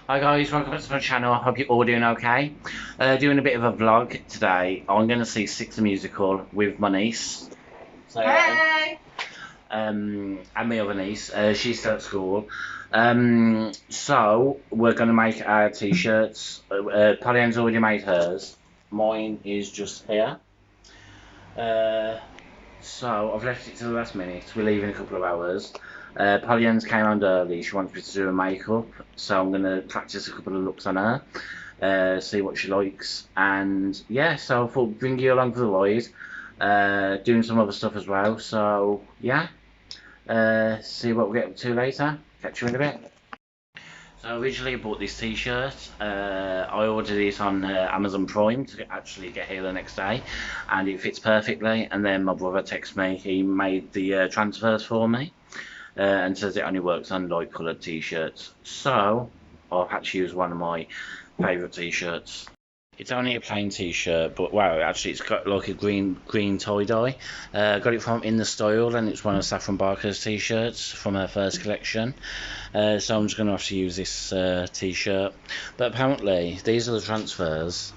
Hi guys, welcome back to my channel. I hope you're all doing okay. Doing a bit of a vlog today. I'm going to see Six the Musical with my niece. So, Hey! and my other niece. She's still at school. So we're going to make our t-shirts. Pollyanne's already made hers. Mine is just here. So I've left it to the last minute. We're leaving in a couple of hours. Pollyanne's came around early. She wants me to do her makeup, so I'm going to practice a couple of looks on her, see what she likes, and yeah. So I thought bring you along for the ride, doing some other stuff as well. So yeah, see what we get up to later. Catch you in a bit. So originally I bought this t-shirt. I ordered it on Amazon Prime to actually get here the next day, and it fits perfectly. And then my brother texted me. He made the transfers for me, and says it only works on light coloured t-shirts. So I've had to use one of my favourite t-shirts. It's only a plain t-shirt, but wow, actually it's got like a green tie-dye. Got it from In The Style, and it's one of Saffron Barker's t-shirts from her first collection. So I'm just going to have to use this t-shirt. But apparently these are the transfers,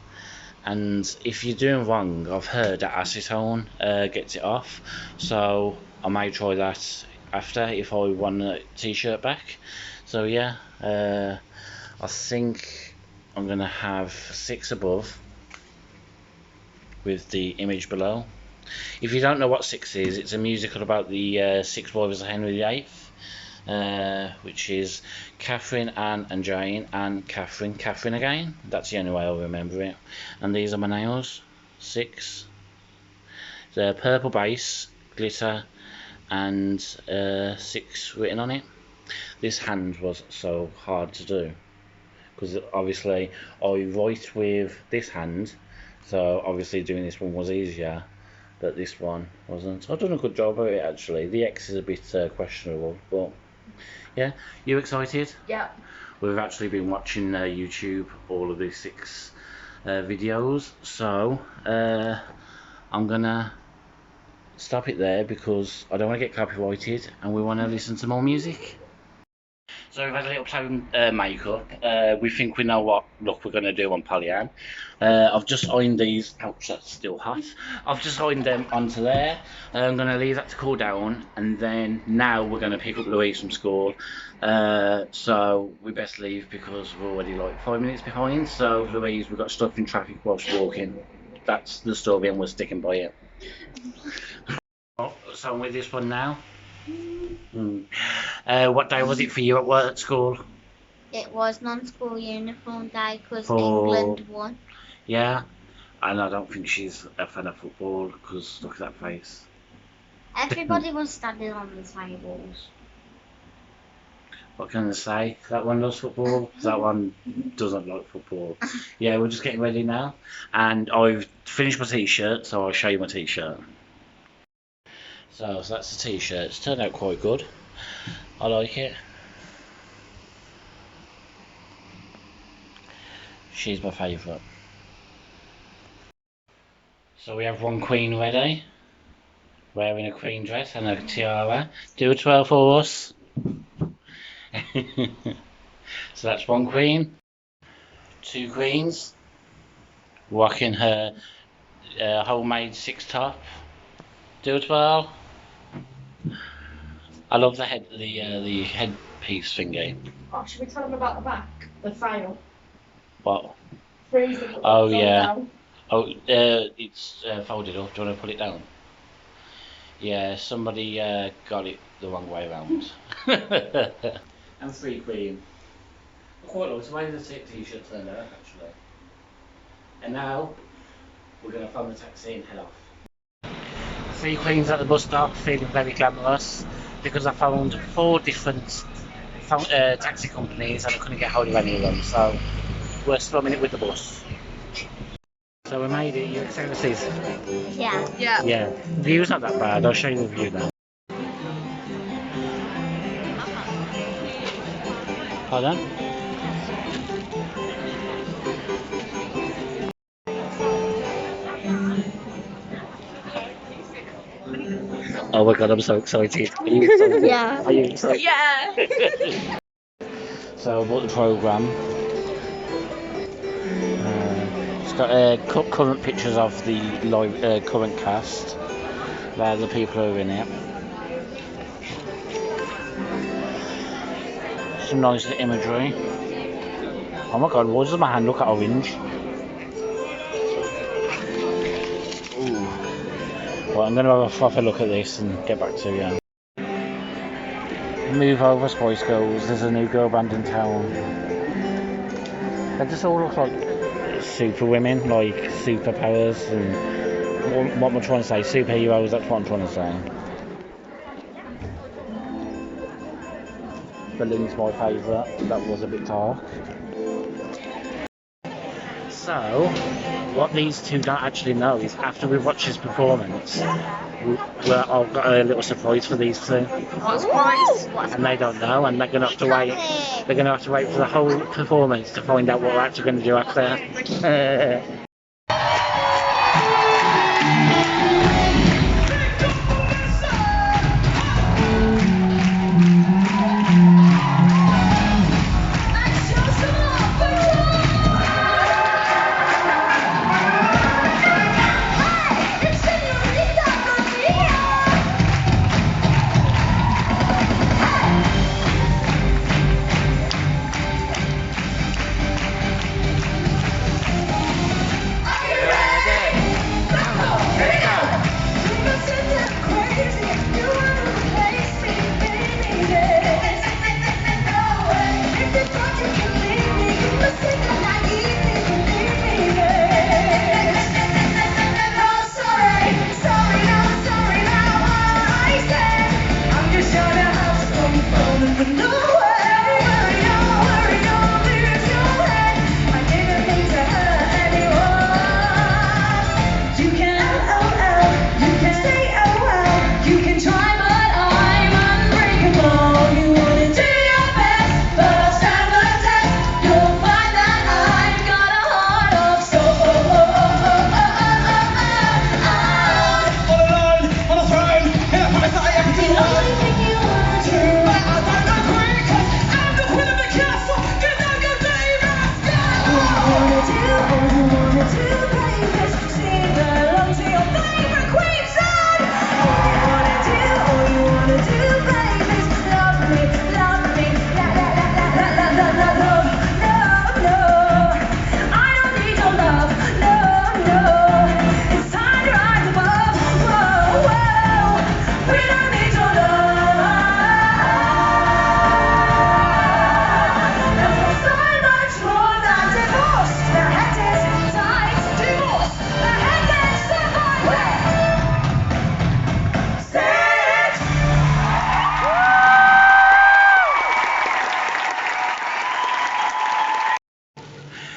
and if you're doing wrong, I've heard that acetone gets it off. So I may try that after if I want a t-shirt back. So yeah, I think I'm going to have 6 above with the image below. If you don't know what 6 is, it's a musical about the 6 wives of Henry VIII, which is Catherine, Anne and Jane, and Catherine again. That's the only way I'll remember it. And these are my nails, 6. The purple base, glitter, and 6 written on it. This hand was so hard to do, because obviously I write with this hand, so obviously doing this one was easier, but this one wasn't. I've done a good job of it actually. The X is a bit questionable, but yeah. You excited? Yeah. We've actually been watching YouTube, all of these 6 videos, so I'm gonna stop it there because I don't want to get copyrighted and we want to listen to more music. So we've had a little play makeup. We think we know what look we're going to do on Pollyanne. I've just ironed these. Ouch, that's still hot. I've just ironed them onto there. I'm going to leave that to cool down, and then now we're going to pick up Louise from school. So we best leave because we're already like 5 minutes behind. So Louise, we got stuck in traffic whilst walking. That's the story, and we're sticking by it. So I'm with this one now. What day was it for you at school? It was non-school uniform day because For- England won. Yeah, and I don't think she's a fan of football because look at that face. Everybody was standing on the tables. What can I say? That one loves football, that one doesn't like football. Yeah, we're just getting ready now, and I've finished my t-shirt, so I'll show you my t-shirt. So that's the t-shirt. It's turned out quite good. I like it. She's my favourite. So we have one queen ready, wearing a queen dress and a tiara. Do a twirl for us. So that's one queen. 2 queens, rocking her homemade 6 top. Do a twirl. I love the headpiece thingy. Oh, should we tell them about the back? The file? What? Freezing. Oh yeah. Oh, it's folded up. Do you want to put it down? Yeah, somebody got it the wrong way around. And 3 queen. I quite like the way the t-shirt turned out actually. And now we're going to phone the taxi and head off. 3 queens at the bus stop, feeling very glamorous because I found 4 different taxi companies and I couldn't get hold of any of them, so we're slumming it with the bus. So we made it. You excited to see it? Yeah. Yeah. Yeah. The view's not that bad. I'll show you the view now. Pardon? Oh my god, I'm so excited. Are you excited? Yeah. Are you excited? Yeah. So I bought the programme. It's got current pictures of the live current cast. They're the people who are in it. Some nice imagery. Oh my god, why does my hand look orange? Ooh. Well, I'm going to have a proper look at this and get back to you. Move over, Spice Girls. There's a new girl band in town. They just all look like super women, like superpowers, and what am I trying to say? Superheroes, that's what I'm trying to say. Berlin's my favourite. That was a bit dark. So, what these two don't actually know is after we watch this performance, I've got a little surprise for these two. What surprise? And they don't know, and they're gonna have to wait. They're gonna have to wait for the whole performance to find out what we're actually gonna do after.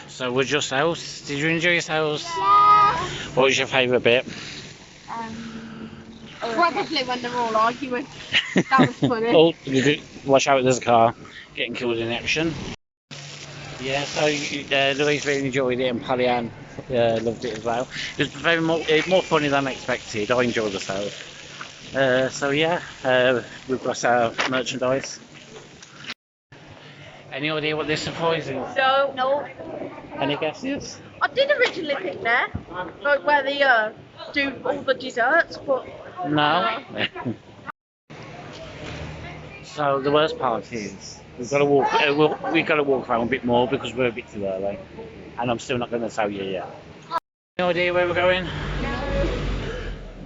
So was yourselves? Did you enjoy yourselves? Yeah. What was your favourite bit? Probably when they're all arguing. That was funny. Oh, watch out! There's a car getting killed in action. Yeah, so Louise really enjoyed it, and Polly-Ann loved it as well. It was more funny than expected. I enjoyed myself. So yeah, we've got our merchandise. Any idea what this surprise is? No. Any guesses? I did originally pick there, like where they do all the desserts, but No. So the worst part is we've got to walk around a bit more because we're a bit too early, and I'm still not going to tell you yet. No idea where we're going?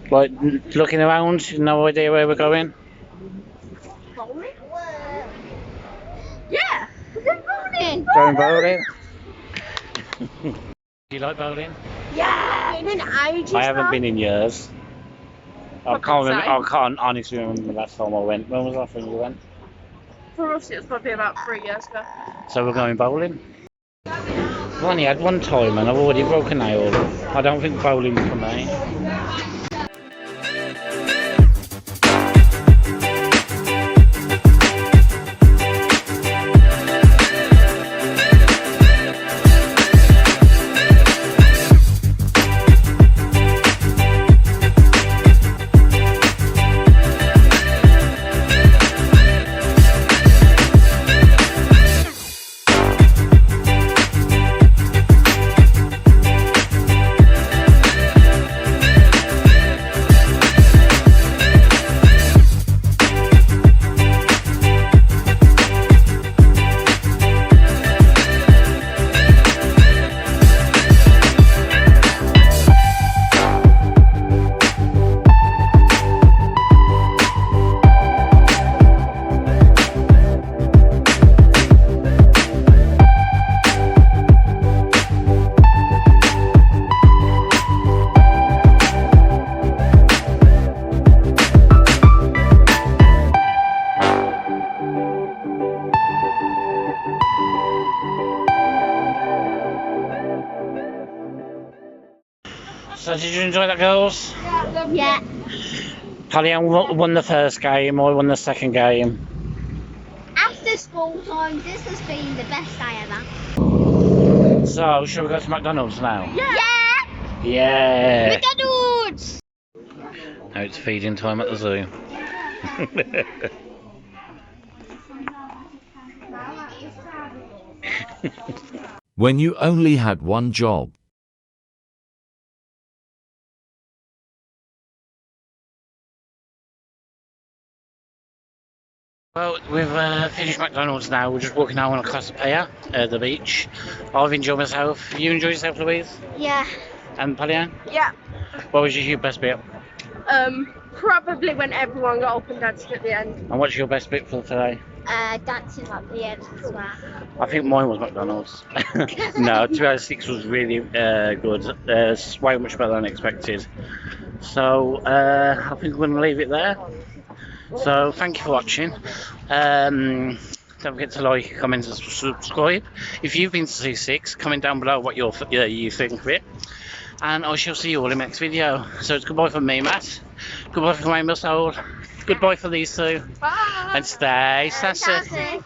Like looking around, no idea where we're going. bowling? Yeah, we're going bowling. Going bowling. Do you like bowling? Yeah, been in ages. I haven't now. been in years. I can't honestly remember the last time I went. When was the last time you went? For us, it was probably about 3 years ago. So we're going bowling. I've only had one time and I've already broken a nail. I don't think bowling's for me. So did you enjoy that, girls? Yeah. Pallian won the first game, I won the second game. After school times, this has been the best day ever. So, shall we go to McDonald's now? Yeah. Yeah! McDonald's. Now it's feeding time at the zoo. When you only had one job. Well, we've finished McDonald's now. We're just walking down on Casapaya at the beach. I've enjoyed myself. You enjoyed yourself, Louise? Yeah. And Pallian? Yeah. What was your best bit? Probably when everyone got up and danced at the end. And what's your best bit for today? Dancing at the end as well. I think mine was McDonald's. No, 206 was really good. Way much better than expected. So I think we're going to leave it there. So thank you for watching. Don't forget to like, comment and subscribe. If you've been to C6, comment down below what you think of it. And I shall see you all in the next video. So it's goodbye from me, Matt. Goodbye from my soul. Goodbye for these two. Bye. And stay sassy. Sassy.